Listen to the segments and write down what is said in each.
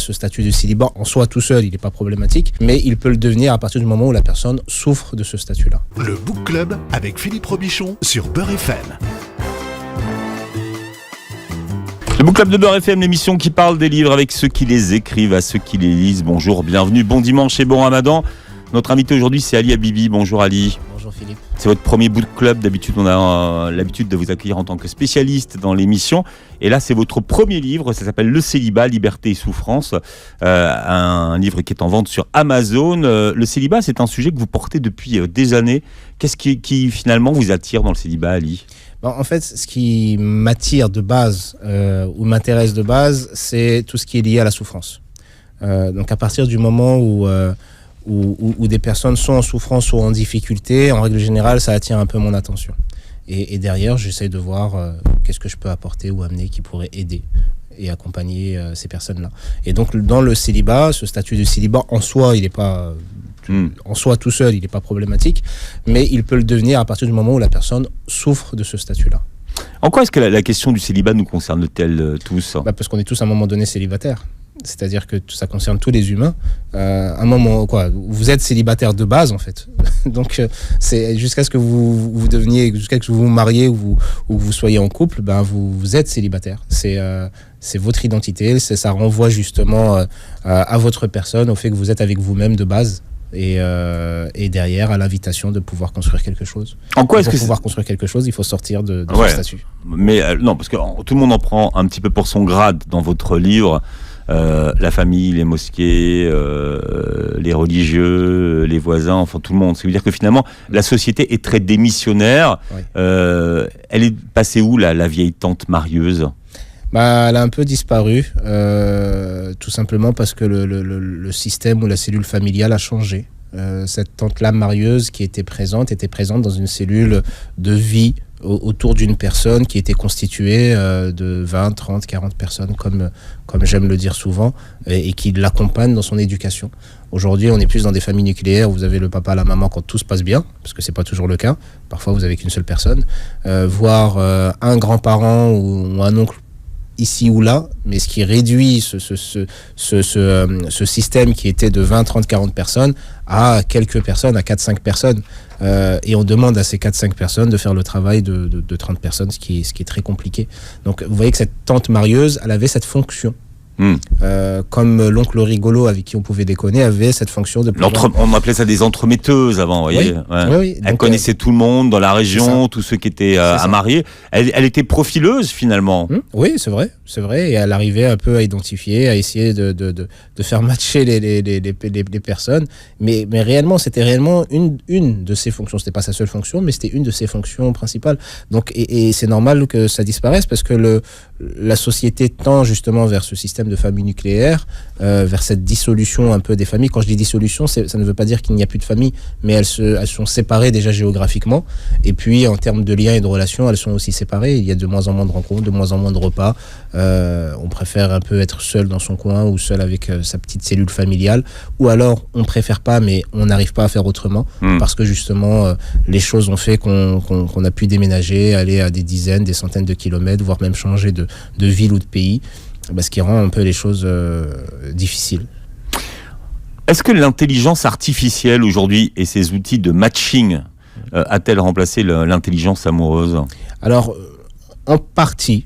ce statut de célibat en soi tout seul, il n'est pas problématique, mais il peut le devenir à partir du moment où la personne souffre de ce statut-là. Le Book Club avec Philippe Robichon sur Beurre FM. Le Book Club de Beurre FM, l'émission qui parle des livres avec ceux qui les écrivent, à ceux qui les lisent. Bonjour, bienvenue, bon dimanche et bon ramadan. Notre invité aujourd'hui, c'est Ali Habibi. Bonjour Ali. Bonjour Philippe. C'est votre premier Book Club. D'habitude, on a l'habitude de vous accueillir en tant que spécialiste dans l'émission. Et là, c'est votre premier livre. Ça s'appelle Le célibat, liberté et souffrance. Un livre qui est en vente sur Amazon. Le célibat, c'est un sujet que vous portez depuis des années. Qu'est-ce qui finalement vous attire dans le célibat, Ali ? En fait, ce qui m'attire de base, ou m'intéresse de base, c'est tout ce qui est lié à la souffrance. Donc à partir du moment où des personnes sont en souffrance ou en difficulté, en règle générale, ça attire un peu mon attention. Et derrière, j'essaie de voir qu'est-ce que je peux apporter ou amener qui pourrait aider et accompagner ces personnes-là. Et donc dans le célibat, ce statut de célibat en soi, il n'est pas... En soi tout seul, il n'est pas problématique, mais il peut le devenir à partir du moment où la personne souffre de ce statut-là. En quoi est-ce que la question du célibat nous concerne-t-elle tous ? Parce qu'on est tous à un moment donné célibataires. C'est-à-dire que ça concerne tous les humains. Un moment, vous êtes célibataire de base, en fait. Donc, c'est jusqu'à ce que vous deveniez, jusqu'à ce que vous vous mariez ou vous soyez en couple, vous êtes célibataire. C'est votre identité, ça renvoie justement à votre personne, au fait que vous êtes avec vous-même de base. Et derrière à l'invitation de pouvoir construire quelque chose. En quoi est-ce que pouvoir construire quelque chose, il faut sortir de ce statut. Mais non, parce que tout le monde en prend un petit peu pour son grade dans votre livre. La famille, les mosquées, les religieux, les voisins, enfin tout le monde. Ça veut dire que finalement, la société est très démissionnaire. Oui. Elle est passée où, la vieille tante marieuse ? Elle a un peu disparu, tout simplement parce que le système ou la cellule familiale a changé. Cette tante-là marieuse qui était présente dans une cellule de vie autour d'une personne qui était constituée de 20, 30, 40 personnes, comme j'aime le dire souvent, et qui l'accompagnent dans son éducation. Aujourd'hui, on est plus dans des familles nucléaires où vous avez le papa, la maman quand tout se passe bien, parce que c'est pas toujours le cas. Parfois, vous avez qu'une seule personne, voire un grand-parent ou un oncle ici ou là, mais ce qui réduit ce système qui était de 20, 30, 40 personnes à quelques personnes, à 4-5 personnes. Et on demande à ces 4-5 personnes de faire le travail de 30 personnes, ce qui est très compliqué. Donc vous voyez que cette tante marieuse, elle avait cette fonction. Comme l'oncle rigolo avec qui on pouvait déconner avait cette fonction de pouvoir... On appelait ça des entremetteuses avant, vous voyez. Oui. Elle connaissait tout le monde dans la région, tous ceux qui étaient à marier. Elle était profileuse finalement. Oui, c'est vrai. Et elle arrivait un peu à identifier, à essayer de faire matcher les personnes. Mais réellement, c'était réellement une de ses fonctions. C'était pas sa seule fonction, mais c'était une de ses fonctions principales. Donc, et c'est normal que ça disparaisse parce que la société tend justement vers ce système de famille nucléaire, vers cette dissolution un peu des familles. Quand je dis dissolution, ça ne veut pas dire qu'il n'y a plus de famille, mais elles sont séparées déjà géographiquement. Et puis, en termes de liens et de relations, elles sont aussi séparées. Il y a de moins en moins de rencontres, de moins en moins de repas. On préfère un peu être seul dans son coin ou seul avec sa petite cellule familiale. Ou alors, on préfère pas, mais on n'arrive pas à faire autrement parce que justement, les choses ont fait qu'on a pu déménager, aller à des dizaines, des centaines de kilomètres, voire même changer de ville ou de pays. Ce qui rend un peu les choses difficiles. Est-ce que l'intelligence artificielle aujourd'hui et ses outils de matching a-t-elle remplacé l'intelligence amoureuse ? Alors, en partie,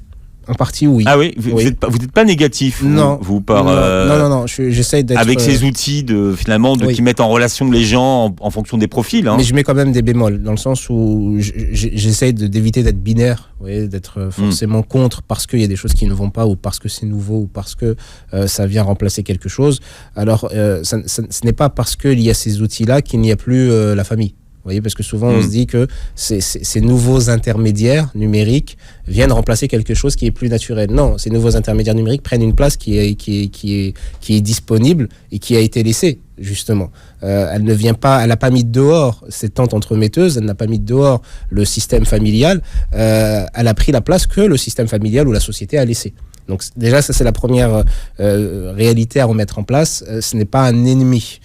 oui. Ah oui, vous n'êtes pas négatif. Non. Non. J'essaye d'être. Avec ces outils qui mettent en relation les gens en fonction des profils. Mais je mets quand même des bémols, dans le sens où j'essaye d'éviter d'être binaire, d'être forcément contre parce qu'il y a des choses qui ne vont pas, ou parce que c'est nouveau, ou parce que ça vient remplacer quelque chose. Alors, ce n'est pas parce qu'il y a ces outils-là qu'il n'y a plus la famille. Vous voyez, parce que souvent on se dit que ces nouveaux intermédiaires numériques viennent remplacer quelque chose qui est plus naturel. Non, ces nouveaux intermédiaires numériques prennent une place qui est disponible et qui a été laissée, justement. Elle n'a pas mis dehors cette tante entremetteuse, elle n'a pas mis dehors le système familial, elle a pris la place que le système familial ou la société a laissé. Donc déjà, ça c'est la première réalité à remettre en place. Ce n'est pas un ennemi,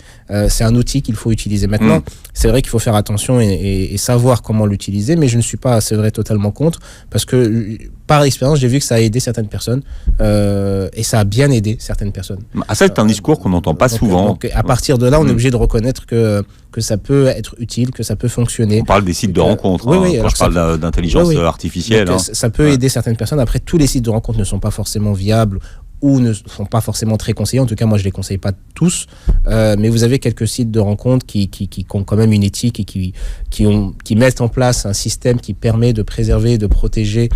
c'est un outil qu'il faut utiliser. Maintenant, c'est vrai qu'il faut faire attention et savoir comment l'utiliser, mais je ne suis pas, c'est vrai, totalement contre, parce que par expérience, j'ai vu que ça a aidé certaines personnes et ça a bien aidé certaines personnes. Ah, ça, c'est un discours qu'on n'entend pas souvent. Donc, à partir de là, on est obligé de reconnaître que ça peut être utile, que ça peut fonctionner. On parle des sites de rencontres. Oui, quand je parle d'intelligence artificielle. Donc, ça peut aider certaines personnes. Après, tous les sites de rencontres ne sont pas forcément viables ou ne sont pas forcément très conseillés. En tout cas, moi, je ne les conseille pas tous. Mais vous avez quelques sites de rencontres qui ont quand même une éthique et qui mettent en place un système qui permet de préserver, de protéger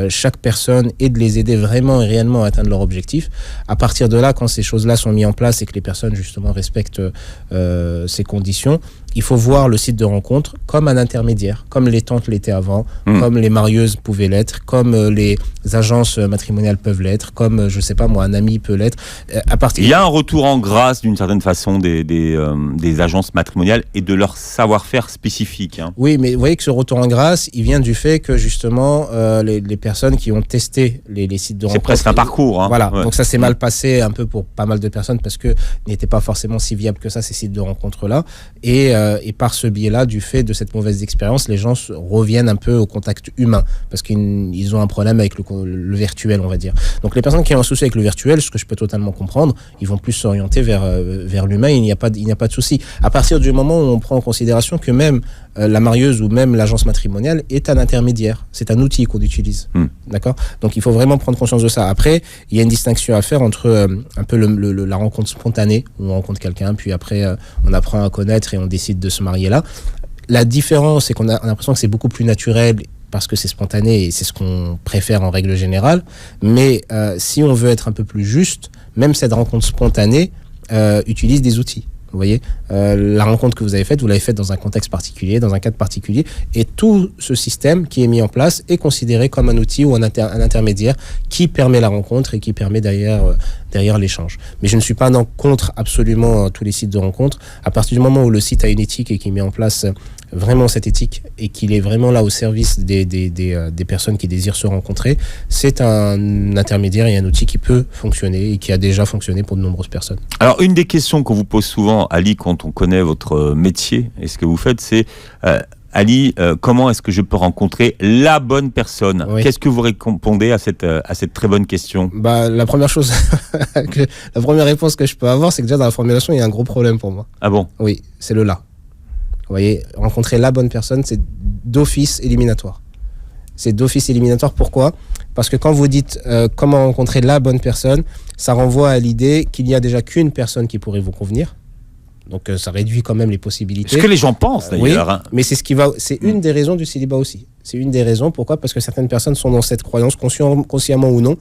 chaque personne et de les aider vraiment et réellement à atteindre leur objectif. À partir de là, quand ces choses-là sont mises en place et que les personnes, justement, respectent ces conditions, il faut voir le site de rencontre comme un intermédiaire, comme les tantes l'étaient avant, comme les marieuses pouvaient l'être, comme les agences matrimoniales peuvent l'être, comme, je sais pas moi, un ami peut l'être. Il y a un retour en grâce, d'une certaine façon, des agences matrimoniales et de leur savoir-faire spécifique. Hein. Oui, mais vous voyez que ce retour en grâce, il vient du fait que, justement, les personnes qui ont testé les sites de rencontre... C'est presque un parcours. Hein. Voilà, donc ça s'est mal passé un peu pour pas mal de personnes parce que n'étaient pas forcément si viables que ça, ces sites de rencontres-là. Et par ce biais-là, du fait de cette mauvaise expérience, les gens reviennent un peu au contact humain parce qu'ils ont un problème avec le virtuel, on va dire. Donc les personnes qui ont un souci avec le virtuel, ce que je peux totalement comprendre, ils vont plus s'orienter vers l'humain. Il n'y a pas de souci. À partir du moment où on prend en considération que même la marieuse ou même l'agence matrimoniale est un intermédiaire, c'est un outil qu'on utilise. D'accord ? Donc il faut vraiment prendre conscience de ça. Après, il y a une distinction à faire entre un peu la rencontre spontanée, où on rencontre quelqu'un, puis après on apprend à connaître et on décide de se marier là. La différence, c'est qu'on a l'impression que c'est beaucoup plus naturel parce que c'est spontané et c'est ce qu'on préfère en règle générale. Mais si on veut être un peu plus juste, même cette rencontre spontanée utilise des outils. Vous voyez, la rencontre que vous l'avez faite dans un contexte particulier, dans un cadre particulier, et tout ce système qui est mis en place est considéré comme un outil ou un intermédiaire qui permet la rencontre et qui permet derrière l'échange. Mais je ne suis pas contre absolument tous les sites de rencontres. À partir du moment où le site a une éthique et qu'il met en place vraiment cette éthique et qu'il est vraiment là au service des personnes qui désirent se rencontrer, c'est un intermédiaire et un outil qui peut fonctionner et qui a déjà fonctionné pour de nombreuses personnes. Alors, une des questions qu'on vous pose souvent, Ali, quand on connaît votre métier et ce que vous faites, c'est Ali, comment est-ce que je peux rencontrer la bonne personne ? Oui. Qu'est-ce que vous répondez à cette très bonne question ? La première chose, la première réponse que je peux avoir, c'est que déjà dans la formulation, il y a un gros problème pour moi. Ah bon ? Oui, c'est le là. Vous voyez, rencontrer la bonne personne, c'est d'office éliminatoire. C'est d'office éliminatoire. Pourquoi ? Parce que quand vous dites comment rencontrer la bonne personne, ça renvoie à l'idée qu'il n'y a déjà qu'une personne qui pourrait vous convenir. Donc ça réduit quand même les possibilités. Ce que les gens pensent d'ailleurs. Oui, mais c'est une des raisons du célibat aussi. C'est une des raisons. Pourquoi ? Parce que certaines personnes sont dans cette croyance, consciemment ou non,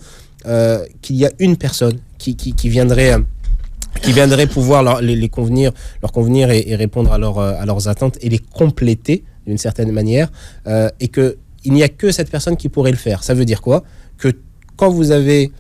qu'il y a une personne qui viendrait pouvoir leur convenir et répondre à leurs attentes et les compléter d'une certaine manière, et qu'il n'y a que cette personne qui pourrait le faire. Ça veut dire quoi ? Que quand vous avez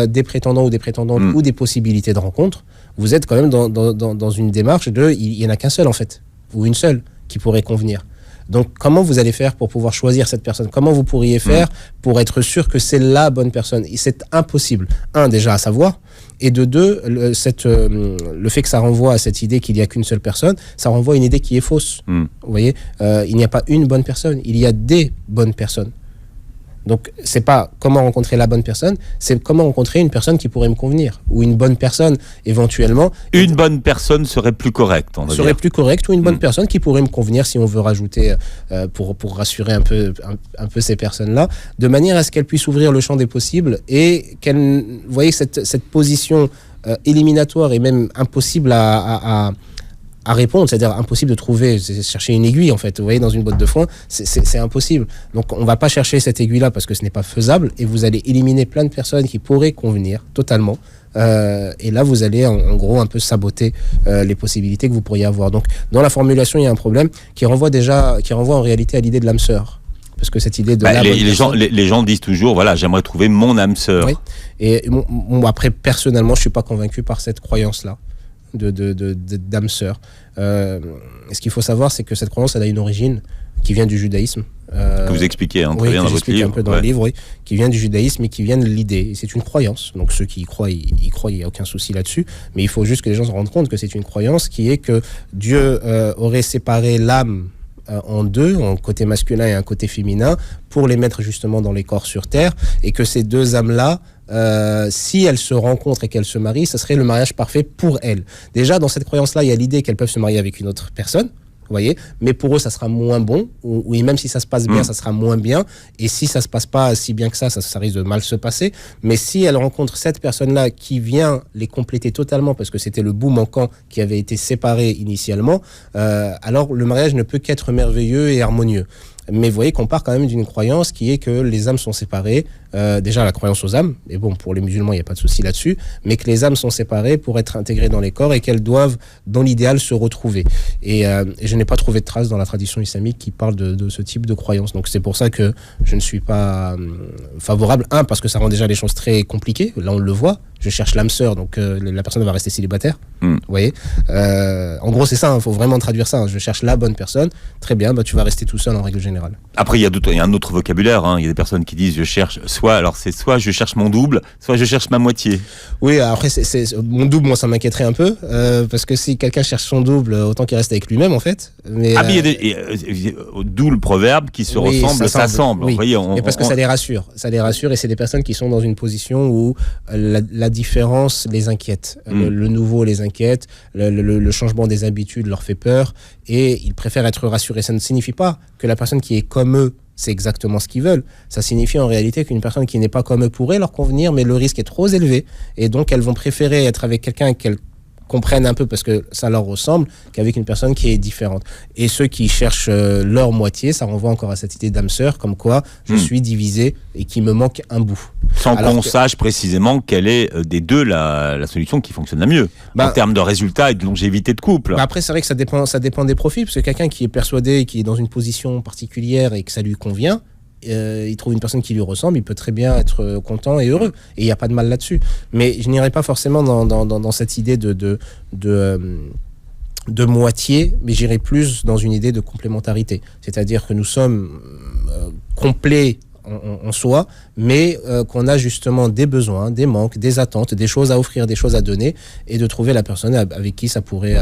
des prétendants ou des prétendantes ou des possibilités de rencontre, vous êtes quand même dans une démarche il n'y en a qu'un seul en fait, ou une seule qui pourrait convenir. Donc comment vous allez faire pour pouvoir choisir cette personne ? Comment vous pourriez faire pour être sûr que c'est la bonne personne ? Et c'est impossible. Déjà à savoir, et de deux, le fait que ça renvoie à cette idée qu'il n'y a qu'une seule personne, ça renvoie à une idée qui est fausse. Vous voyez, il n'y a pas une bonne personne, il y a des bonnes personnes. Donc, c'est pas comment rencontrer la bonne personne, c'est comment rencontrer une personne qui pourrait me convenir, ou une bonne personne, éventuellement. Une bonne personne serait plus correcte, on va dire. Serait plus correcte, ou une bonne personne qui pourrait me convenir, si on veut rajouter, pour rassurer un peu ces personnes-là, de manière à ce qu'elles puissent ouvrir le champ des possibles, et qu'elles, vous voyez, cette position éliminatoire et même impossible à répondre, c'est-à-dire impossible de trouver, c'est chercher une aiguille en fait, vous voyez, dans une botte de foin, c'est impossible. Donc on va pas chercher cette aiguille-là parce que ce n'est pas faisable, et vous allez éliminer plein de personnes qui pourraient convenir totalement, et là vous allez en gros un peu saboter les possibilités que vous pourriez avoir. Donc dans la formulation, il y a un problème qui renvoie en réalité à l'idée de l'âme sœur. Parce que cette idée de les gens disent toujours, voilà, j'aimerais trouver mon âme sœur. Oui. Et après, personnellement, je suis pas convaincu par cette croyance-là d'âme sœur. Ce qu'il faut savoir, c'est que cette croyance, elle a une origine qui vient du judaïsme. Que vous expliquez très bien dans votre livre. Un peu dans le livre, oui, qui vient du judaïsme et qui vient de l'idée. Et c'est une croyance. Donc ceux qui y croient, ils croient, il n'y a aucun souci là-dessus. Mais il faut juste que les gens se rendent compte que c'est une croyance qui est que Dieu aurait séparé l'âme en deux, un côté masculin et un côté féminin, pour les mettre justement dans les corps sur terre, et que ces deux âmes-là, si elles se rencontrent et qu'elles se marient, ce serait le mariage parfait pour elles. Déjà, dans cette croyance-là, il y a l'idée qu'elles peuvent se marier avec une autre personne, vous voyez, mais pour eux, ça sera moins bon, ou même si ça se passe bien, ça sera moins bien, et si ça se passe pas si bien que ça risque de mal se passer. Mais si elles rencontrent cette personne-là qui vient les compléter totalement, parce que c'était le bout manquant qui avait été séparé initialement, alors le mariage ne peut qu'être merveilleux et harmonieux. Mais vous voyez qu'on part quand même d'une croyance qui est que les âmes sont séparées. Déjà, la croyance aux âmes, et bon, pour les musulmans, il n'y a pas de souci là-dessus, mais que les âmes sont séparées pour être intégrées dans les corps et qu'elles doivent, dans l'idéal, se retrouver. Et je n'ai pas trouvé de trace dans la tradition islamique qui parle de ce type de croyance. Donc c'est pour ça que je ne suis pas favorable. Parce que ça rend déjà les choses très compliquées. Là, on le voit. Je cherche l'âme sœur, donc la personne va rester célibataire. Vous voyez, en gros, c'est ça. Il faut vraiment traduire ça. Je cherche la bonne personne. Très bien, tu vas rester tout seul en règle générale. Après, il y a un autre vocabulaire. Il y a des personnes qui disent je cherche soit je cherche mon double, soit je cherche ma moitié. Oui, après, mon double, moi, ça m'inquiéterait un peu. Parce que si quelqu'un cherche son double, autant qu'il reste avec lui-même, en fait. Mais, mais il y a d'où le proverbe qui se ressemble, s'assemble. Oui. Vous voyez, mais parce que ça les rassure. Ça les rassure, et c'est des personnes qui sont dans une position où la différence les inquiète. Le nouveau les inquiète, le changement des habitudes leur fait peur, et ils préfèrent être rassurés. Ça ne signifie pas que la personne qui est comme eux, c'est exactement ce qu'ils veulent. Ça signifie en réalité qu'une personne qui n'est pas comme eux pourrait leur convenir, mais le risque est trop élevé, et donc elles vont préférer être avec quelqu'un qu'elles comprennent un peu parce que ça leur ressemble, qu'avec une personne qui est différente. Et ceux qui cherchent leur moitié, ça renvoie encore à cette idée d'âme sœur, comme quoi je suis divisé et qu'il me manque un bout. Sans qu'on sache précisément quelle est des deux la solution qui fonctionne la mieux, en termes de résultats et de longévité de couple. Après, c'est vrai que ça dépend des profils, parce que quelqu'un qui est persuadé, qui est dans une position particulière et que ça lui convient, il trouve une personne qui lui ressemble, il peut très bien être content et heureux, et il n'y a pas de mal là-dessus. Mais je n'irai pas forcément dans cette idée de moitié, mais j'irai plus dans une idée de complémentarité. C'est-à-dire que nous sommes complets en soi, mais qu'on a justement des besoins, des manques, des attentes, des choses à offrir, des choses à donner, et de trouver la personne avec qui ça pourrait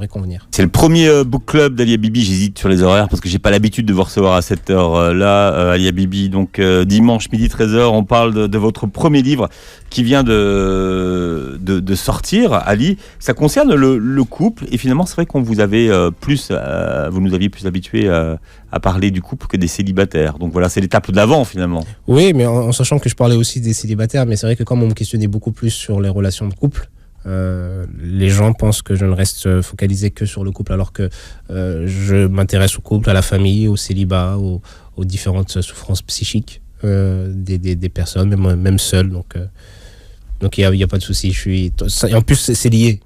convenir. C'est le premier book club d'Ali Habibi. J'hésite sur les horaires parce que j'ai pas l'habitude de vous recevoir à cette heure-là, Ali Habibi. Donc dimanche midi 13h, on parle de votre premier livre qui vient de sortir, Ali. Ça concerne le couple, et finalement c'est vrai qu'on vous avait vous nous aviez plus habitués à parler du couple que des célibataires. Donc voilà, c'est l'étape d'avant finalement. Oui, mais en sachant que je parlais aussi des célibataires, mais c'est vrai que comme on me questionnait beaucoup plus sur les relations de couple, les gens pensent que je ne reste focalisé que sur le couple, alors que je m'intéresse au couple, à la famille, au célibat, aux différentes souffrances psychiques des personnes, même seules. Donc il y a pas de souci. En plus, c'est lié.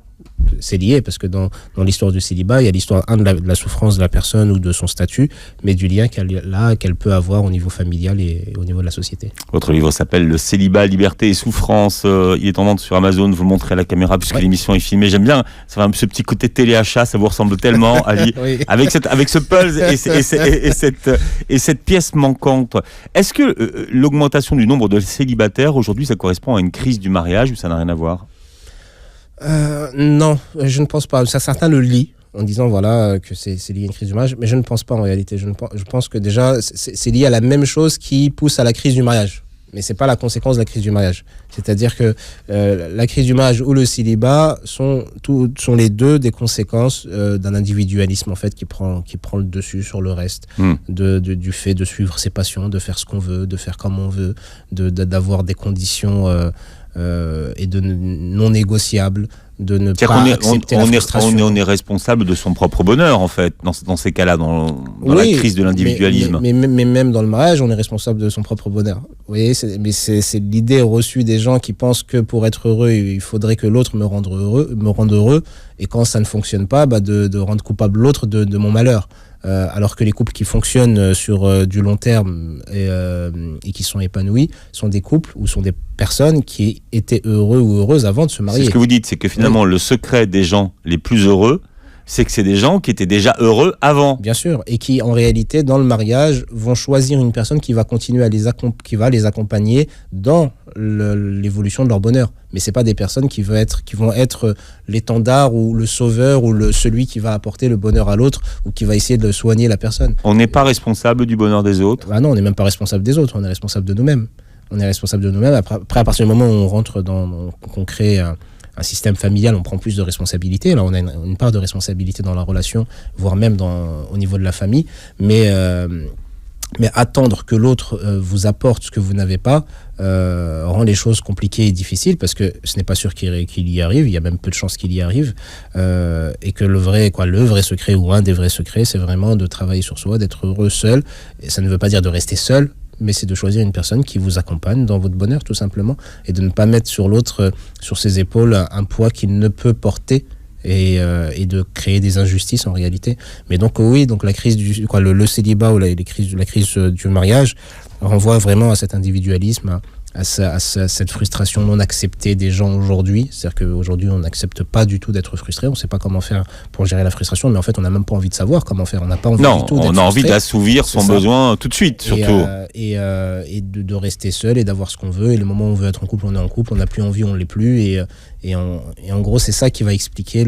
C'est lié parce que dans l'histoire du célibat, il y a l'histoire de la souffrance de la personne ou de son statut, mais du lien qu'elle peut avoir au niveau familial et au niveau de la société. Votre livre s'appelle Le célibat, liberté et souffrance. Il est en vente sur Amazon. Vous le montrez à la caméra puisque l'émission est filmée. J'aime bien. Ça va, ce petit côté téléachat, ça vous ressemble tellement, Ali, oui. avec ce puzzle et cette pièce manquante. Est-ce que l'augmentation du nombre de célibataires aujourd'hui, ça correspond à une crise du mariage ou ça n'a rien à voir ? Non, je ne pense pas. Certains le lient en disant que c'est lié à une crise du mariage, mais je ne pense pas en réalité. Je pense que déjà c'est lié à la même chose qui pousse à la crise du mariage, mais c'est pas la conséquence de la crise du mariage. C'est-à-dire que la crise du mariage ou le célibat sont les deux des conséquences d'un individualisme en fait qui prend le dessus sur le reste, du fait de suivre ses passions, de faire ce qu'on veut, de faire comme on veut, d'avoir des conditions et de non négociables, de ne pas accepter la frustration. On est responsable de son propre bonheur, en fait, dans ces cas-là, dans la crise de l'individualisme. Mais même dans le mariage, on est responsable de son propre bonheur. Vous voyez, c'est l'idée reçue des gens qui pensent que pour être heureux, il faudrait que l'autre me rende heureux, et quand ça ne fonctionne pas, de rendre coupable l'autre de mon malheur. Alors que les couples qui fonctionnent sur du long terme et qui sont épanouis sont des couples ou sont des personnes qui étaient heureux ou heureuses avant de se marier. C'est ce que vous dites, c'est que finalement le secret des gens les plus heureux, c'est que c'est des gens qui étaient déjà heureux avant. Bien sûr, et qui en réalité dans le mariage vont choisir une personne qui va continuer à qui va les accompagner dans l'évolution de leur bonheur. Mais c'est pas des personnes qui vont être l'étendard ou le sauveur ou celui qui va apporter le bonheur à l'autre ou qui va essayer de soigner la personne. On n'est pas responsable du bonheur des autres. Ah non, on n'est même pas responsable des autres, on est responsable de nous-mêmes. On est responsable de nous-mêmes. Après, à partir du moment où on rentre qu'on crée un système familial, on prend plus de responsabilités. Là, on a une part de responsabilité dans la relation, voire même au niveau de la famille. Mais attendre que l'autre vous apporte ce que vous n'avez pas rend les choses compliquées et difficiles parce que ce n'est pas sûr qu'il y arrive. Il y a même peu de chances qu'il y arrive. Et que le vrai secret ou un des vrais secrets, c'est vraiment de travailler sur soi, d'être heureux seul. Et ça ne veut pas dire de rester seul, mais c'est de choisir une personne qui vous accompagne dans votre bonheur, tout simplement, et de ne pas mettre sur l'autre, sur ses épaules, un poids qu'il ne peut porter et de créer des injustices en réalité. Mais donc oui, donc la crise le célibat ou la crise du mariage renvoie vraiment à cet individualisme, à cette frustration non acceptée des gens aujourd'hui. C'est-à-dire qu'aujourd'hui, on n'accepte pas du tout d'être frustré. On ne sait pas comment faire pour gérer la frustration, mais en fait, on n'a même pas envie de savoir comment faire. On n'a pas envie du tout d'être frustré. Non, on a envie d'assouvir son besoin tout de suite, surtout. Et de rester seul et d'avoir ce qu'on veut. Et le moment où on veut être en couple, on est en couple. On n'a plus envie, on ne l'est plus. Et en gros, c'est ça qui va expliquer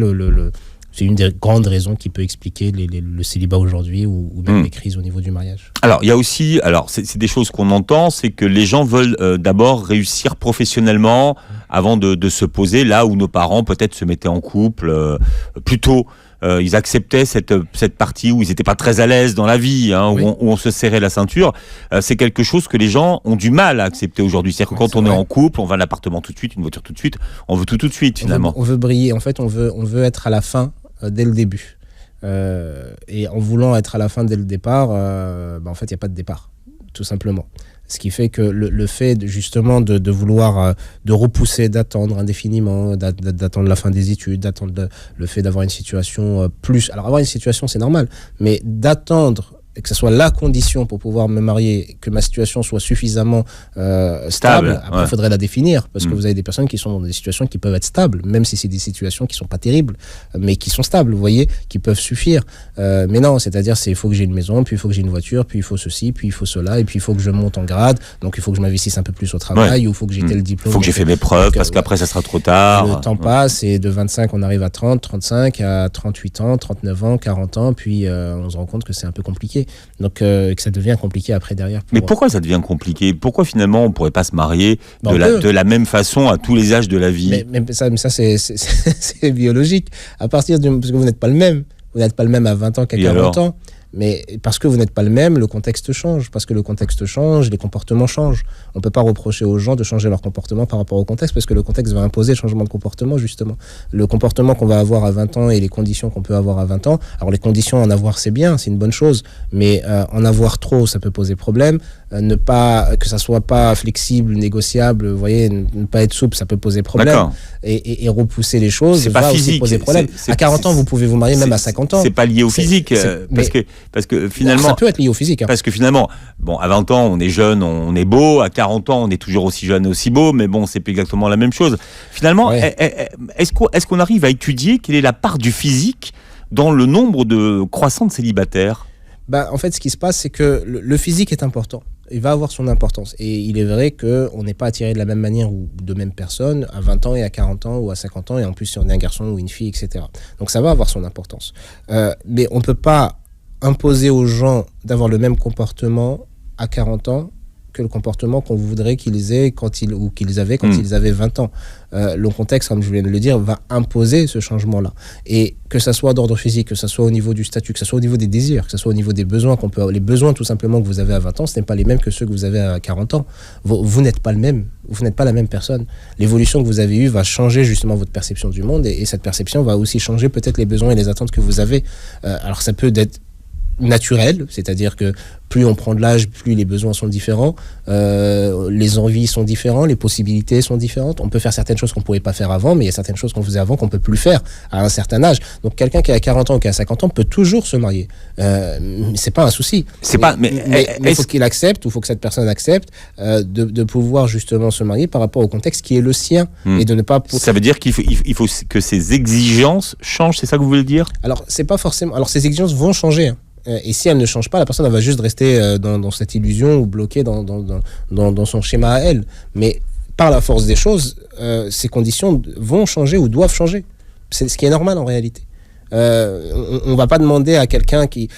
c'est une des grandes raisons qui peut expliquer le célibat aujourd'hui ou même les crises au niveau du mariage. Alors, il y a aussi, c'est des choses qu'on entend, c'est que les gens veulent d'abord réussir professionnellement avant de se poser là où nos parents peut-être se mettaient en couple plus tôt. Ils acceptaient cette partie où ils n'étaient pas très à l'aise dans la vie, oui. où on se serrait la ceinture. C'est quelque chose que les gens ont du mal à accepter aujourd'hui. C'est-à-dire que quand on est en couple, on va à l'appartement tout de suite, une voiture tout de suite, on veut tout de suite finalement. On veut briller, en fait, on veut être à la fin dès le début. Et en voulant être à la fin dès le départ, en fait, il n'y a pas de départ, tout simplement. Ce qui fait que le fait justement de vouloir, de repousser, d'attendre indéfiniment, d'attendre la fin des études, d'attendre le fait d'avoir une situation plus... Alors avoir une situation, c'est normal, mais d'attendre que ce soit la condition pour pouvoir me marier, que ma situation soit suffisamment stable. Après, il faudrait la définir, parce que vous avez des personnes qui sont dans des situations qui peuvent être stables, même si c'est des situations qui ne sont pas terribles, mais qui sont stables, vous voyez, qui peuvent suffire. Mais non, c'est-à-dire, il faut que j'ai une maison, puis il faut que j'ai une voiture, puis il faut ceci, puis il faut cela, et puis il faut que je monte en grade, donc il faut que je m'investisse un peu plus au travail, ou il faut que j'ai tel diplôme. Il faut que j'ai fait mes preuves, parce qu'après, ça sera trop tard. Le temps passe, et de 25, on arrive à 30, 35, à 38 ans, 39 ans, 40 ans, puis on se rend compte que c'est un peu compliqué. Donc que ça devient compliqué après derrière. Mais pourquoi ça devient compliqué ? Pourquoi finalement on ne pourrait pas se marier de la même façon à tous les âges de la vie ? Mais ça c'est biologique. Parce que vous n'êtes pas le même. Vous n'êtes pas le même à 20 ans qu'à 40 ans. Mais parce que vous n'êtes pas le même, le contexte change. Parce que le contexte change, les comportements changent. On ne peut pas reprocher aux gens de changer leur comportement par rapport au contexte, parce que le contexte va imposer le changement de comportement, justement. Le comportement qu'on va avoir à 20 ans et les conditions qu'on peut avoir à 20 ans. Alors les conditions, en avoir, c'est bien, c'est une bonne chose. Mais en avoir trop, ça peut poser problème. Que ça soit pas flexible, négociable, vous voyez, ne pas être souple, ça peut poser problème. Et repousser les choses va aussi poser problème. À 40 ans, vous pouvez vous marier même à 50 ans. C'est pas lié au physique. Parce que finalement, ça peut être lié au physique. Parce que finalement, à 20 ans, on est jeune, on est beau. À 40 ans, on est toujours aussi jeune et aussi beau. Mais bon, c'est pas exactement la même chose. Finalement, est-ce qu'on arrive à étudier quelle est la part du physique dans le nombre de croissants de célibataires ? En fait, ce qui se passe, c'est que le physique est important. Il va avoir son importance. Et il est vrai qu'on n'est pas attiré de la même manière ou de même personne à 20 ans et à 40 ans ou à 50 ans. Et en plus, si on est un garçon ou une fille, etc. Donc ça va avoir son importance. Mais on ne peut pas imposer aux gens d'avoir le même comportement à 40 ans que le comportement qu'on voudrait qu'ils aient qu'ils avaient quand ils avaient 20 ans. Le contexte, comme je viens de le dire, va imposer ce changement-là. Et que ça soit d'ordre physique, que ça soit au niveau du statut, que ça soit au niveau des désirs, que ça soit au niveau des besoins les besoins tout simplement que vous avez à 20 ans, ce n'est pas les mêmes que ceux que vous avez à 40 ans. Vous n'êtes pas le même. Vous n'êtes pas la même personne. L'évolution que vous avez eue va changer justement votre perception du monde et cette perception va aussi changer peut-être les besoins et les attentes que vous avez. Alors ça peut être naturel, c'est-à-dire que plus on prend de l'âge, plus les besoins sont différents, les envies sont différentes, les possibilités sont différentes. On peut faire certaines choses qu'on ne pouvait pas faire avant, mais il y a certaines choses qu'on faisait avant qu'on ne peut plus faire à un certain âge. Donc quelqu'un qui a 40 ans ou qui a 50 ans peut toujours se marier. C'est pas un souci. Mais il faut qu'il accepte, ou il faut que cette personne accepte de pouvoir justement se marier par rapport au contexte qui est le sien. Et de ne pas... Ça veut dire qu'il faut que ces exigences changent, c'est ça que vous voulez dire ? Alors, c'est pas forcément... Alors, ces exigences vont changer, hein. Et si elle ne change pas, la personne elle va juste rester dans cette illusion ou bloquée dans son schéma à elle. Mais par la force des choses, ces conditions vont changer ou doivent changer. C'est ce qui est normal en réalité. On va pas demander à quelqu'un qui...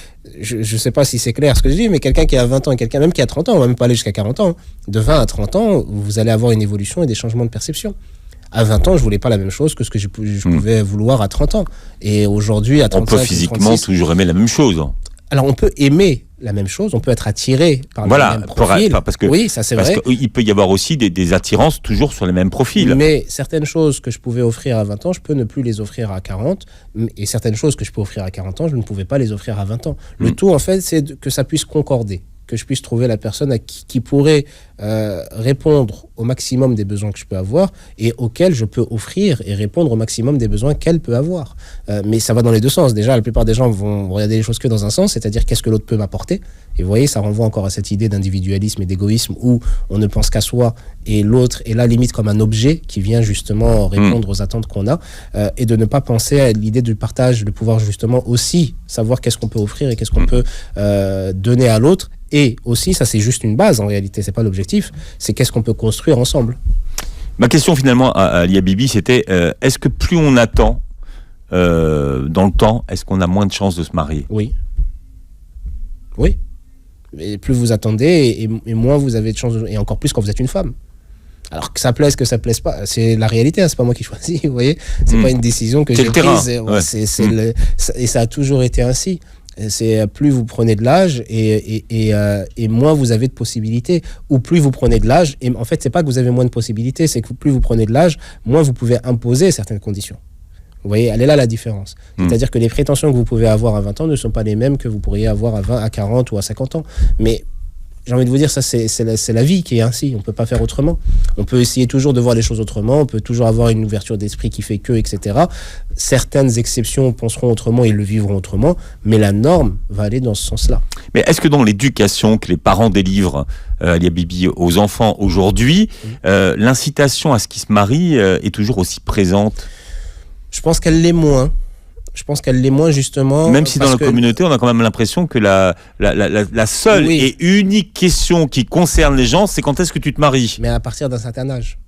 Je sais pas si c'est clair ce que je dis, mais quelqu'un qui a 20 ans et quelqu'un même qui a 30 ans, on va même pas aller jusqu'à 40 ans. De 20 à 30 ans, vous allez avoir une évolution et des changements de perception. À 20 ans, je voulais pas la même chose que ce que je pouvais vouloir à 30 ans. Et aujourd'hui, à 35 on peut physiquement 36, toujours aimer la même chose. Alors, on peut aimer la même chose, on peut être attiré par le même profil. Parce que, oui, ça c'est vrai. Parce qu'il peut y avoir aussi des attirances toujours sur les mêmes profils. Mais certaines choses que je pouvais offrir à 20 ans, je peux ne plus les offrir à 40. Et certaines choses que je peux offrir à 40 ans, je ne pouvais pas les offrir à 20 ans. Le tout, en fait, c'est que ça puisse concorder. Que je puisse trouver la personne qui pourrait répondre au maximum des besoins que je peux avoir et auxquels je peux offrir et répondre au maximum des besoins qu'elle peut avoir. Mais ça va dans les deux sens. Déjà, la plupart des gens vont regarder les choses que dans un sens, c'est-à-dire qu'est-ce que l'autre peut m'apporter. Et vous voyez, ça renvoie encore à cette idée d'individualisme et d'égoïsme où on ne pense qu'à soi et l'autre est là limite comme un objet qui vient justement répondre aux attentes qu'on a et de ne pas penser à l'idée du partage, de pouvoir justement aussi savoir qu'est-ce qu'on peut offrir et qu'est-ce qu'on peut donner à l'autre. Et aussi, ça c'est juste une base en réalité, c'est pas l'objectif, c'est qu'est-ce qu'on peut construire ensemble. Ma question finalement à Lia Bibi, c'était est-ce que plus on attend dans le temps, est-ce qu'on a moins de chances de se marier ? Oui. Oui. Et plus vous attendez et moins vous avez de chances, et encore plus quand vous êtes une femme. Alors que ça plaise pas, c'est la réalité, hein, c'est pas moi qui choisis, vous voyez, c'est pas une décision que j'ai prise, et ça a toujours été ainsi. C'est plus vous prenez de l'âge et moins vous avez de possibilités, ou plus vous prenez de l'âge, et en fait c'est pas que vous avez moins de possibilités, c'est que plus vous prenez de l'âge, moins vous pouvez imposer certaines conditions. Vous voyez, elle est là la différence. C'est-à-dire que les prétentions que vous pouvez avoir à 20 ans ne sont pas les mêmes que vous pourriez avoir à 20, à 40 ou à 50 ans. Mais j'ai envie de vous dire, ça c'est la vie qui est ainsi, on ne peut pas faire autrement. On peut essayer toujours de voir les choses autrement, on peut toujours avoir une ouverture d'esprit qui fait que, etc. Certaines exceptions penseront autrement et le vivront autrement, mais la norme va aller dans ce sens-là. Mais est-ce que dans l'éducation que les parents délivrent, Lia Bibi, aux enfants aujourd'hui, l'incitation à ce qu'ils se marient est toujours aussi présente ? Je pense qu'elle l'est moins. Je pense qu'elle l'est moins justement. Même si dans la communauté, on a quand même l'impression que la seule et unique question qui concerne les gens, c'est quand est-ce que tu te maries ? Mais à partir d'un certain âge.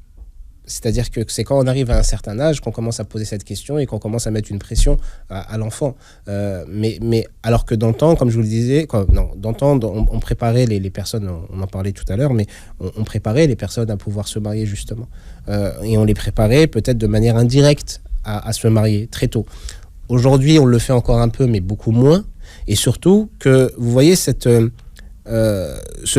C'est-à-dire que c'est quand on arrive à un certain âge qu'on commence à poser cette question et qu'on commence à mettre une pression à l'enfant. Mais alors que dans le temps, comme je vous le disais, dans le temps, on préparait les personnes, on en parlait tout à l'heure, mais on préparait les personnes à pouvoir se marier justement. Et on les préparait peut-être de manière indirecte à se marier très tôt. Aujourd'hui, on le fait encore un peu, mais beaucoup moins. Et surtout que, vous voyez, ce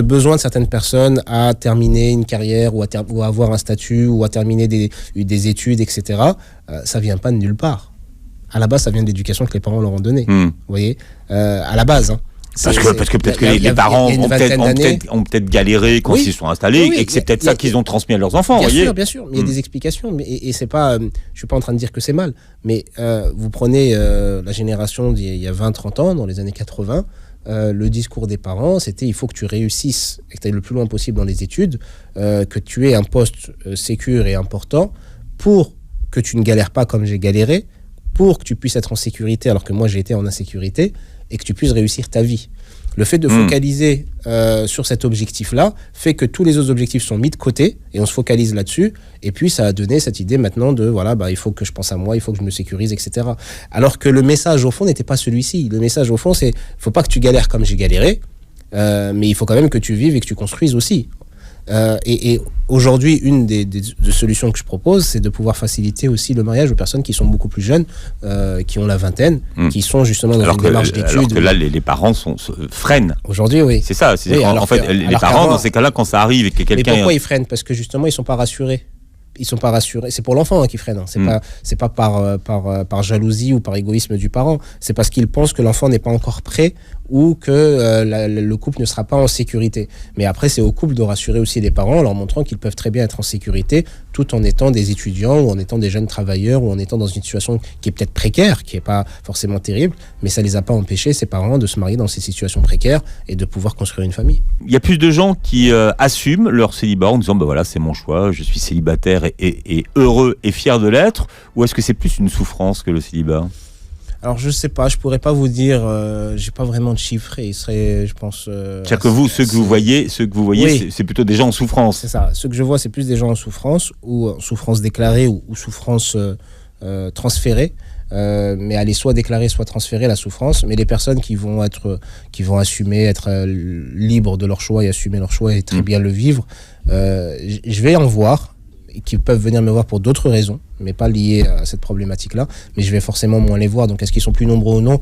besoin de certaines personnes à terminer une carrière ou à avoir un statut ou à terminer des études, etc., ça ne vient pas de nulle part. À la base, ça vient de l'éducation que les parents leur ont donnée. Vous voyez, à la base. Parce que peut-être que les parents ont peut-être galéré quand ils se sont installés et que c'est peut-être ça qu'ils ont transmis à leurs enfants. Bien sûr, mais il y a des explications. Et c'est pas, je ne suis pas en train de dire que c'est mal, mais vous prenez la génération d'il y a 20-30 ans, dans les années 80, le discours des parents, c'était il faut que tu réussisses et que tu ailles le plus loin possible dans les études, que tu aies un poste sécure et important pour que tu ne galères pas comme j'ai galéré, pour que tu puisses être en sécurité alors que moi j'ai été en insécurité, et que tu puisses réussir ta vie. Le fait de focaliser sur cet objectif-là fait que tous les autres objectifs sont mis de côté et on se focalise là-dessus. Et puis, ça a donné cette idée maintenant de, voilà, il faut que je pense à moi, il faut que je me sécurise, etc. Alors que le message, au fond, n'était pas celui-ci. Le message, au fond, c'est, faut pas que tu galères comme j'ai galéré, mais il faut quand même que tu vives et que tu construises aussi. Et aujourd'hui, une des solutions que je propose, c'est de pouvoir faciliter aussi le mariage aux personnes qui sont beaucoup plus jeunes, qui ont la vingtaine, qui sont justement dans une démarche d'études. Alors que là, les parents freinent. Aujourd'hui, oui. C'est ça. En fait, les parents, dans ces cas-là, quand ça arrive et que quelqu'un... Mais pourquoi ils freinent ? Parce que justement, ils sont pas rassurés. Ils sont pas rassurés. C'est pour l'enfant qui freine. C'est pas par jalousie ou par égoïsme du parent. C'est parce qu'ils pensent que l'enfant n'est pas encore prêt ou que le couple ne sera pas en sécurité. Mais après, c'est au couple de rassurer aussi les parents en leur montrant qu'ils peuvent très bien être en sécurité tout en étant des étudiants ou en étant des jeunes travailleurs ou en étant dans une situation qui est peut-être précaire, qui n'est pas forcément terrible, mais ça ne les a pas empêchés, ces parents, de se marier dans ces situations précaires et de pouvoir construire une famille. Il y a plus de gens qui assument leur célibat en disant voilà, c'est mon choix, je suis célibataire et heureux et fier de l'être, ou est-ce que c'est plus une souffrance que le célibat ? Alors je sais pas, je pourrais pas vous dire, j'ai pas vraiment de chiffres et il serait, je pense. C'est-à-dire que vous, ceux que vous voyez, oui. c'est plutôt des gens en souffrance. C'est ça. Ceux que je vois, c'est plus des gens en souffrance ou en souffrance déclarée ou souffrance transférée. Mais elle est soit déclarée, soit transférée, la souffrance. Mais les personnes qui vont assumer, être libres de leur choix et assumer leur choix et très bien le vivre, je vais en voir, qui peuvent venir me voir pour d'autres raisons, mais pas liées à cette problématique-là. Mais je vais forcément moins les voir. Donc, est-ce qu'ils sont plus nombreux ou non ?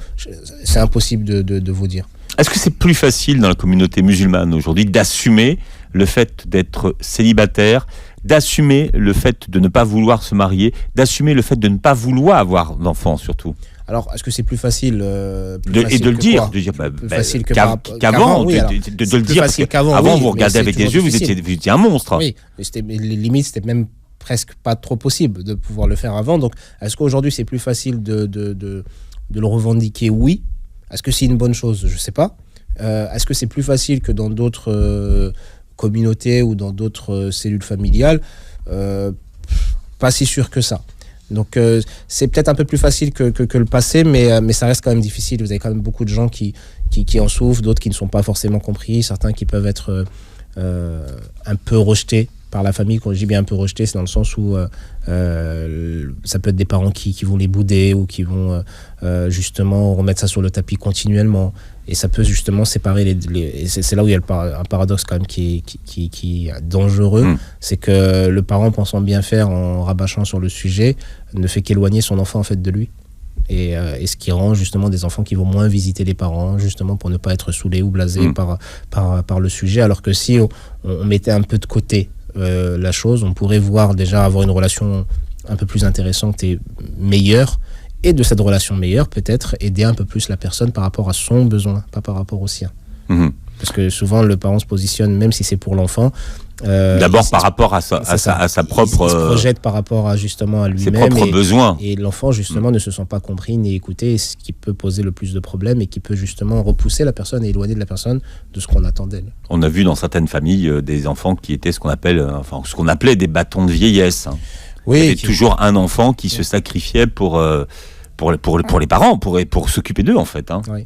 C'est impossible de vous dire. Est-ce que c'est plus facile dans la communauté musulmane aujourd'hui d'assumer le fait d'être célibataire, d'assumer le fait de ne pas vouloir se marier, d'assumer le fait de ne pas vouloir avoir d'enfants surtout ? Alors, est-ce que c'est plus facile et de le dire, de dire plus facile qu'avant, oui, de le dire, parce qu'avant, vous regardez avec des yeux, vous étiez un monstre. Oui, mais les limites, c'était même presque pas trop possible de pouvoir le faire avant. Donc, est-ce qu'aujourd'hui, c'est plus facile de le revendiquer ? Oui. Est-ce que c'est une bonne chose ? Je sais pas. Est-ce que c'est plus facile que dans d'autres communautés ou dans d'autres cellules familiales ? Pas si sûr que ça. Donc c'est peut-être un peu plus facile que le passé, mais ça reste quand même difficile. Vous avez quand même beaucoup de gens qui en souffrent, d'autres qui ne sont pas forcément compris, certains qui peuvent être un peu rejetés par la famille. Quand je dis bien un peu rejetés, c'est dans le sens où ça peut être des parents qui vont les bouder ou qui vont justement remettre ça sur le tapis continuellement. Et ça peut justement séparer et c'est là où il y a un paradoxe quand même qui est dangereux. C'est que le parent, pensant bien faire en rabâchant sur le sujet, ne fait qu'éloigner son enfant en fait de lui. Et ce qui rend justement des enfants qui vont moins visiter les parents, justement pour ne pas être saoulés ou blasés par le sujet. Alors que si on mettait un peu de côté la chose, on pourrait avoir une relation un peu plus intéressante et meilleure. Et de cette relation meilleure, peut-être aider un peu plus la personne par rapport à son besoin, pas par rapport au sien. Parce que souvent, le parent se positionne, même si c'est pour l'enfant... d'abord par rapport à sa propre... Il se projette par rapport à lui-même. Ses propres besoins. Et l'enfant, justement, ne se sent pas compris ni écouté, ce qui peut poser le plus de problèmes et qui peut justement repousser la personne et éloigner de la personne de ce qu'on attend d'elle. On a vu dans certaines familles des enfants qui étaient ce qu'on appelait des bâtons de vieillesse. Oui, il y avait toujours un enfant qui se sacrifiait pour les parents, pour s'occuper d'eux en fait. Oui.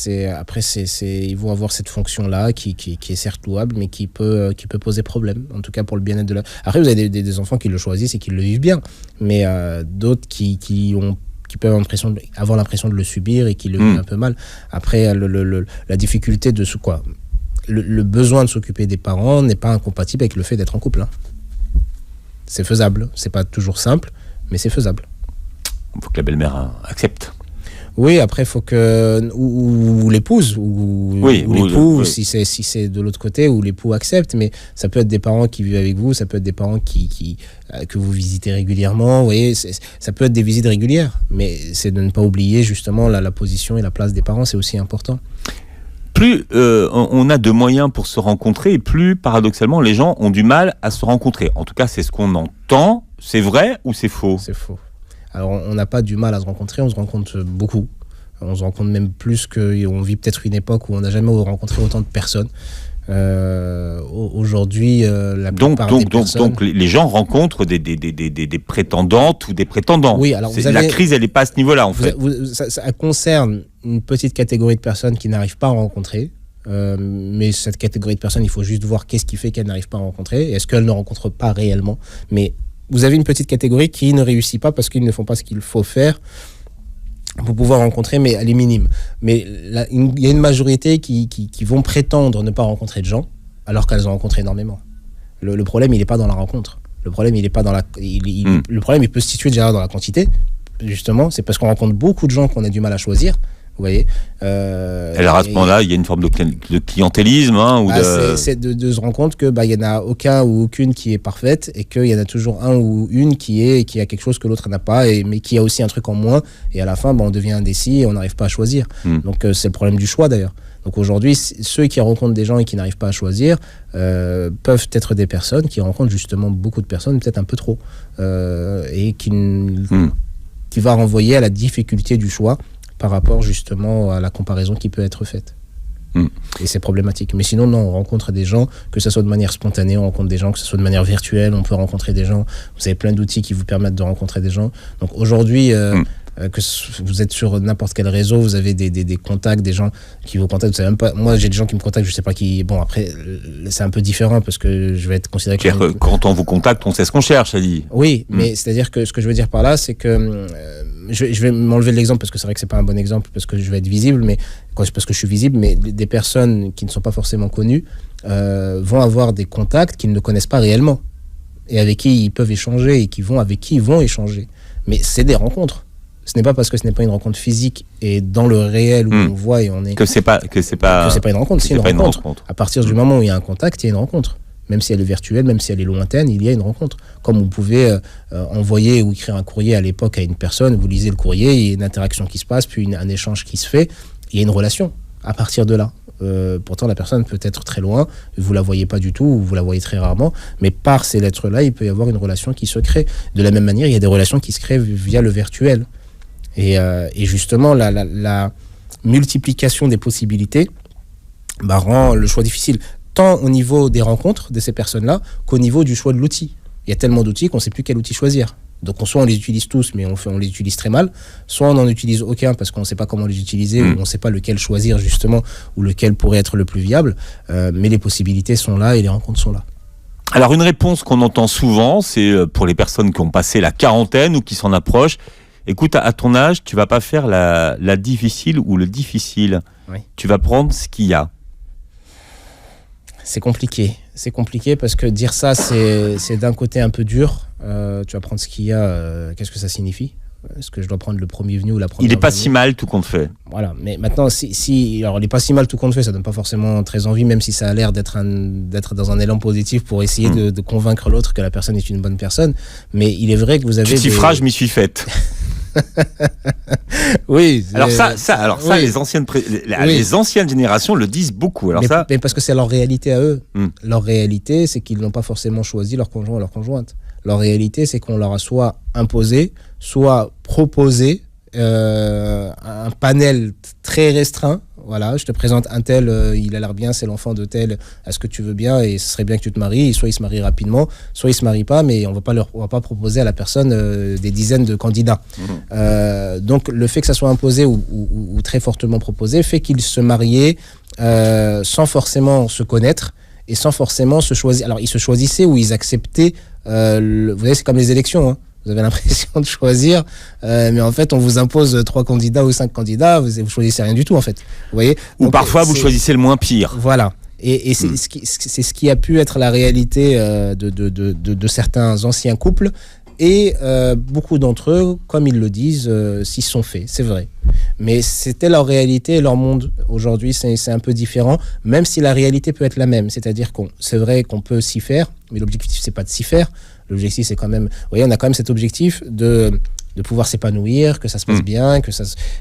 Ils vont avoir cette fonction-là qui est certes louable, mais qui peut poser problème, en tout cas pour le bien-être de la... Après, vous avez des enfants qui le choisissent et qui le vivent bien, mais d'autres qui peuvent avoir l'impression de le subir et qui le vivent un peu mal. Après, la difficulté de le besoin de s'occuper des parents n'est pas incompatible avec le fait d'être en couple. C'est faisable, c'est pas toujours simple, mais c'est faisable. Il faut que la belle-mère accepte. Oui, après, il faut que... Ou l'épouse, ou l'époux, si c'est de l'autre côté, ou l'époux accepte. Mais ça peut être des parents qui vivent avec vous, ça peut être des parents que vous visitez régulièrement. Vous voyez, ça peut être des visites régulières. Mais c'est de ne pas oublier, justement, la position et la place des parents, c'est aussi important. Plus on a de moyens pour se rencontrer, et plus, paradoxalement, les gens ont du mal à se rencontrer. En tout cas, c'est ce qu'on entend. C'est vrai ou c'est faux ? C'est faux. Alors, on n'a pas du mal à se rencontrer, on se rencontre beaucoup. On se rencontre même plus qu'on vit peut-être une époque où on n'a jamais rencontré autant de personnes. Aujourd'hui, la plupart des personnes... Donc, les gens rencontrent des prétendantes ou des prétendants. Oui, alors la crise, elle n'est pas à ce niveau-là, en fait. Ça concerne une petite catégorie de personnes qui n'arrivent pas à rencontrer. Mais cette catégorie de personnes, il faut juste voir qu'est-ce qui fait qu'elles n'arrivent pas à rencontrer. Et est-ce qu'elles ne rencontrent pas réellement ? Mais vous avez une petite catégorie qui ne réussit pas parce qu'ils ne font pas ce qu'il faut faire pour pouvoir rencontrer, mais elle est minime. Mais il y a une majorité qui vont prétendre ne pas rencontrer de gens alors qu'elles ont rencontré énormément. Le problème, il n'est pas dans la rencontre. Le problème, il est pas dans le problème, il peut se situer déjà dans la quantité. Justement, c'est parce qu'on rencontre beaucoup de gens qu'on a du mal à choisir. Vous voyez. Et alors à ce moment-là, il y a une forme de clientélisme, ou c'est de se rendre compte que il y en a aucun ou aucune qui est parfaite et qu'il y en a toujours un ou une qui a quelque chose que l'autre n'a pas, mais qui a aussi un truc en moins. Et à la fin, on devient indécis et on n'arrive pas à choisir. Donc c'est le problème du choix d'ailleurs. Donc aujourd'hui, ceux qui rencontrent des gens et qui n'arrivent pas à choisir peuvent être des personnes qui rencontrent justement beaucoup de personnes, peut-être un peu trop, et qui va renvoyer à la difficulté du choix par rapport justement à la comparaison qui peut être faite. Et c'est problématique. Mais sinon, non, on rencontre des gens, que ce soit de manière spontanée, on rencontre des gens, que ce soit de manière virtuelle, on peut rencontrer des gens. Vous avez plein d'outils qui vous permettent de rencontrer des gens. Donc aujourd'hui, que vous êtes sur n'importe quel réseau, vous avez des contacts, des gens qui vous contactent. Vous savez même pas. Moi, j'ai des gens qui me contactent, je sais pas qui. Bon, après, c'est un peu différent parce que je vais être considéré comme. Quand on vous contacte, on sait ce qu'on cherche, Ali. Oui, mais c'est-à-dire que ce que je veux dire par là, c'est que je vais m'enlever de l'exemple parce que c'est vrai que c'est pas un bon exemple parce que je vais être visible, mais parce que je suis visible, mais des personnes qui ne sont pas forcément connues vont avoir des contacts qu'ils ne connaissent pas réellement et avec qui ils peuvent échanger et avec qui ils vont échanger. Mais c'est des rencontres. Ce n'est pas parce que ce n'est pas une rencontre physique et dans le réel où on voit et on est que c'est pas une rencontre, c'est une rencontre. À partir du moment où il y a un contact, il y a une rencontre. Même si elle est virtuelle, même si elle est lointaine, il y a une rencontre. Comme vous pouvez envoyer ou écrire un courrier à l'époque à une personne, vous lisez le courrier, il y a une interaction qui se passe, puis un échange qui se fait, il y a une relation à partir de là. Pourtant, la personne peut être très loin, vous la voyez pas du tout, ou vous la voyez très rarement, mais par ces lettres-là, il peut y avoir une relation qui se crée. De la même manière, il y a des relations qui se créent via le virtuel. Et justement, la multiplication des possibilités rend le choix difficile, tant au niveau des rencontres de ces personnes-là qu'au niveau du choix de l'outil. Il y a tellement d'outils qu'on ne sait plus quel outil choisir. Donc soit on les utilise tous, mais on les utilise très mal, soit on n'en utilise aucun parce qu'on ne sait pas comment les utiliser, ou on ne sait pas lequel choisir justement, ou lequel pourrait être le plus viable, mais les possibilités sont là et les rencontres sont là. Alors une réponse qu'on entend souvent, c'est pour les personnes qui ont passé la quarantaine ou qui s'en approchent: écoute, à ton âge, tu vas pas faire la difficile ou le difficile. Oui. Tu vas prendre ce qu'il y a. C'est compliqué. C'est compliqué parce que dire ça, c'est d'un côté un peu dur. Tu vas prendre ce qu'il y a. Qu'est-ce que ça signifie ? Est-ce que je dois prendre le premier venu ou la première ? Il n'est pas si mal tout compte fait. Voilà. Mais maintenant, alors il n'est pas si mal tout compte fait. Ça donne pas forcément très envie, même si ça a l'air d'être dans un élan positif pour essayer de convaincre l'autre que la personne est une bonne personne. Mais il est vrai que vous avez. Petit phrase, je m'y suis faite. Oui. Alors ça, les anciennes générations le disent beaucoup. Mais parce que c'est leur réalité à eux. Leur réalité, c'est qu'ils n'ont pas forcément choisi leur conjoint ou leur conjointe. Leur réalité, c'est qu'on leur a soit imposé, soit proposé un panel très restreint. Voilà, je te présente un tel, il a l'air bien, c'est l'enfant de tel, est-ce que tu veux bien et ce serait bien que tu te maries. Soit il se marie rapidement, soit il se marie pas, mais on va pas proposer à la personne des dizaines de candidats. Donc le fait que ça soit imposé ou très fortement proposé fait qu'ils se mariaient sans forcément se connaître et sans forcément se choisir. Alors ils se choisissaient ou ils acceptaient. Vous voyez, c'est comme les élections, hein. Vous avez l'impression de choisir, mais en fait, on vous impose 3 candidats ou 5 candidats, vous choisissez rien du tout, en fait. Vous voyez ? Ou donc, parfois, vous choisissez le moins pire. Voilà. Et c'est ce qui a pu être la réalité de certains anciens couples. Et beaucoup d'entre eux, comme ils le disent, s'y sont faits, c'est vrai. Mais c'était leur réalité et leur monde. Aujourd'hui, c'est un peu différent, même si la réalité peut être la même. C'est-à-dire c'est vrai qu'on peut s'y faire, mais l'objectif, c'est pas de s'y faire. L'objectif, c'est quand même... Vous voyez, on a quand même cet objectif de pouvoir s'épanouir, que ça se passe bien,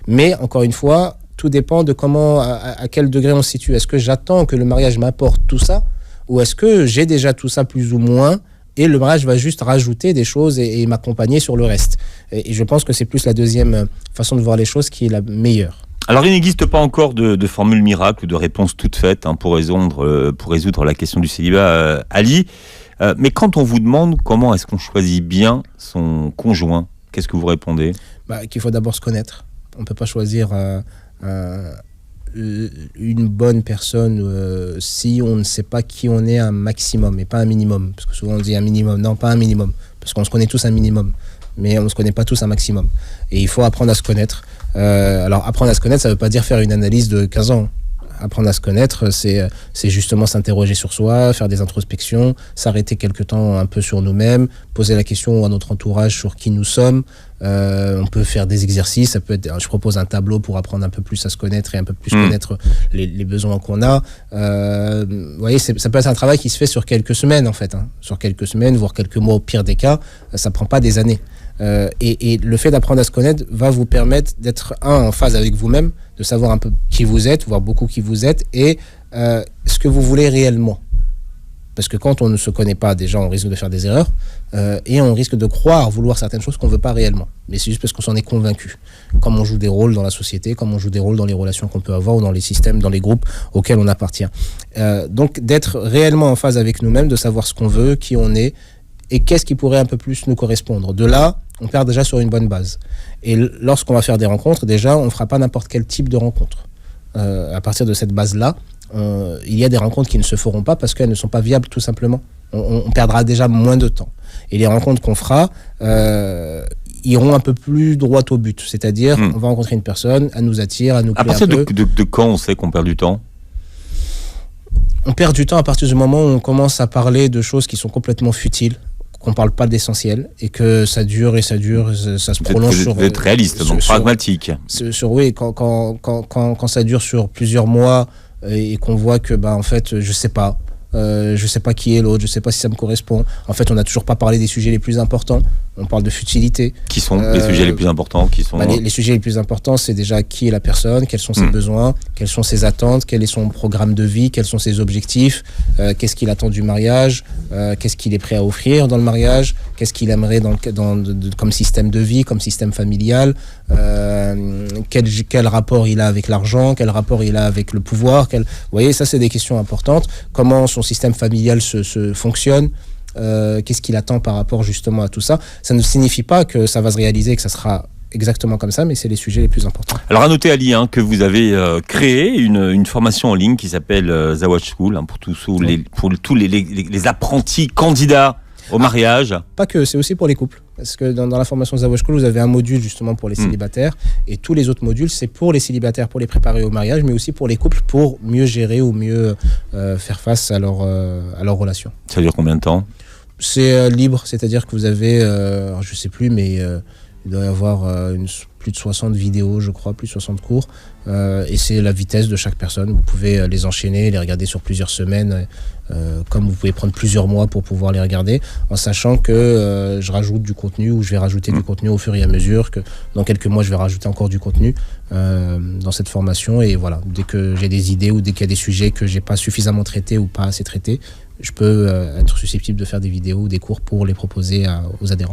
mais encore une fois, tout dépend de à quel degré on se situe. Est-ce que j'attends que le mariage m'apporte tout ça, ou est-ce que j'ai déjà tout ça plus ou moins, et le mariage va juste rajouter des choses et m'accompagner sur le reste. Et je pense que c'est plus la deuxième façon de voir les choses qui est la meilleure. Alors il n'existe pas encore de formule miracle ou de réponse toute faite pour résoudre la question du célibat, Ali. Mais quand on vous demande comment est-ce qu'on choisit bien son conjoint, qu'est-ce que vous répondez ? Qu'il faut d'abord se connaître. On ne peut pas choisir une bonne personne si on ne sait pas qui on est un maximum et pas un minimum. Parce que souvent on dit un minimum. Non, pas un minimum. Parce qu'on se connaît tous un minimum. Mais on ne se connaît pas tous un maximum. Et il faut apprendre à se connaître. Alors apprendre à se connaître, ça ne veut pas dire faire une analyse de 15 ans. apprendre à se connaître, c'est justement s'interroger sur soi, faire des introspections, s'arrêter quelque temps un peu sur nous-mêmes, poser la question à notre entourage sur qui nous sommes. On peut faire des exercices, ça peut être, je propose un tableau pour apprendre un peu plus à se connaître et un peu plus connaître les besoins qu'on a. Vous voyez, ça peut être un travail qui se fait sur quelques semaines en fait, sur quelques semaines, voire quelques mois au pire des cas. Ça prend pas des années. Et le fait d'apprendre à se connaître va vous permettre d'être en phase avec vous-même, de savoir un peu qui vous êtes, voire beaucoup qui vous êtes, et ce que vous voulez réellement. Parce que quand on ne se connaît pas, déjà, on risque de faire des erreurs et on risque de croire vouloir certaines choses qu'on ne veut pas réellement. Mais c'est juste parce qu'on s'en est convaincu. Comme on joue des rôles dans la société, comme on joue des rôles dans les relations qu'on peut avoir ou dans les systèmes, dans les groupes auxquels on appartient. Donc, d'être réellement en phase avec nous-mêmes, de savoir ce qu'on veut, qui on est et qu'est-ce qui pourrait un peu plus nous correspondre. De là, on part déjà sur une bonne base. Et lorsqu'on va faire des rencontres, déjà, on ne fera pas n'importe quel type de rencontre. À partir de cette base-là, il y a des rencontres qui ne se feront pas parce qu'elles ne sont pas viables tout simplement. On perdra déjà moins de temps. Et les rencontres qu'on fera iront un peu plus droit au but. C'est-à-dire, on va rencontrer une personne, elle nous attire, elle nous plaît un peu. À partir de quand on sait qu'on perd du temps ? On perd du temps à partir du moment où on commence à parler de choses qui sont complètement futiles, qu'on ne parle pas d'essentiel, et que ça dure, ça se prolonge sur... Vous êtes réaliste, donc pragmatique. Oui, quand ça dure sur plusieurs mois et qu'on voit que, en fait, je sais pas qui est l'autre, je sais pas si ça me correspond. En fait, on n'a toujours pas parlé des sujets les plus importants. On parle de futilité. Qui sont les sujets les plus importants les sujets les plus importants, c'est déjà qui est la personne, quels sont ses besoins, quelles sont ses attentes, quel est son programme de vie, quels sont ses objectifs, qu'est-ce qu'il attend du mariage, qu'est-ce qu'il est prêt à offrir dans le mariage, qu'est-ce qu'il aimerait comme système de vie, comme système familial, quel rapport il a avec l'argent, quel rapport il a avec le pouvoir. Vous voyez, ça, c'est des questions importantes. Comment son système familial se fonctionne. Qu'est-ce qu'il attend par rapport justement à tout ça. Ça ne signifie pas que ça va se réaliser, que ça sera exactement comme ça, mais c'est les sujets les plus importants. Alors à noter, Ali, que vous avez créé une formation en ligne qui s'appelle Zawaj School, pour tous les apprentis candidats au mariage. Pas que, c'est aussi pour les couples. Parce que dans la formation Zawaj School, vous avez un module justement pour les célibataires, et tous les autres modules, c'est pour les célibataires, pour les préparer au mariage, mais aussi pour les couples, pour mieux gérer ou mieux faire face à leur relation. Ça dure combien de temps ? C'est libre, c'est-à-dire que vous avez, je sais plus, mais il doit y avoir plus de 60 vidéos, je crois, plus de 60 cours, et c'est la vitesse de chaque personne. Vous pouvez les enchaîner, les regarder sur plusieurs semaines, comme vous pouvez prendre plusieurs mois pour pouvoir les regarder, en sachant que je rajoute du contenu, ou je vais rajouter du contenu au fur et à mesure, que dans quelques mois, je vais rajouter encore du contenu dans cette formation. Et voilà, dès que j'ai des idées ou dès qu'il y a des sujets que j'ai pas suffisamment traités ou pas assez traités, je peux être susceptible de faire des vidéos ou des cours pour les proposer aux adhérents.